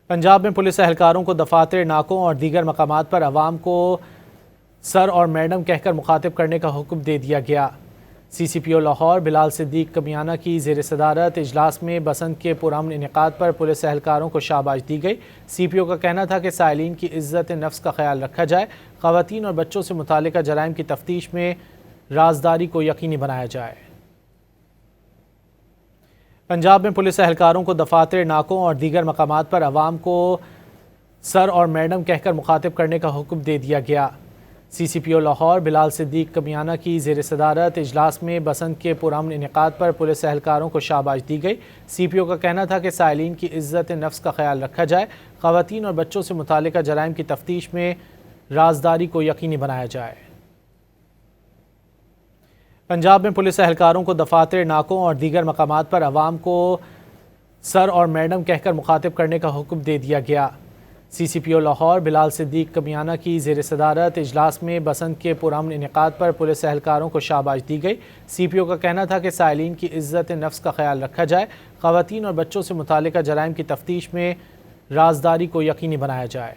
پنجاب میں پولیس اہلکاروں کو دفاتر، ناکوں اور دیگر مقامات پر عوام کو سر اور میڈم کہہ کر مخاطب کرنے کا حکم دے دیا گیا۔ سی سی پی او لاہور بلال صدیق کمیانہ کی زیر صدارت اجلاس میں بسنت کے پرامن انعقاد پر پولیس اہلکاروں کو شاباش دی گئی۔ سی پی او کا کہنا تھا کہ سائلین کی عزت نفس کا خیال رکھا جائے، خواتین اور بچوں سے متعلقہ جرائم کی تفتیش میں رازداری کو یقینی بنایا جائے۔ پنجاب میں پولیس اہلکاروں کو دفاتر، ناکوں اور دیگر مقامات پر عوام کو سر اور میڈم کہہ کر مخاطب کرنے کا حکم دے دیا گیا۔ سی سی پی او لاہور بلال صدیق کمیانہ کی زیر صدارت اجلاس میں بسنت کے پرامن انعقاد پر پولیس اہلکاروں کو شاباش دی گئی۔ سی پی او کا کہنا تھا کہ سائلین کی عزت نفس کا خیال رکھا جائے، خواتین اور بچوں سے متعلقہ جرائم کی تفتیش میں رازداری کو یقینی بنایا جائے۔ پنجاب میں پولیس اہلکاروں کو دفاتر، ناکوں اور دیگر مقامات پر عوام کو سر اور میڈم کہہ کر مخاطب کرنے کا حکم دے دیا گیا۔ سی سی پی او لاہور بلال صدیق کمیانہ کی زیر صدارت اجلاس میں بسنت کے پرامن انعقاد پر پولیس اہلکاروں کو شاباش دی گئی۔ سی پی او کا کہنا تھا کہ سائلین کی عزت نفس کا خیال رکھا جائے، خواتین اور بچوں سے متعلقہ جرائم کی تفتیش میں رازداری کو یقینی بنایا جائے۔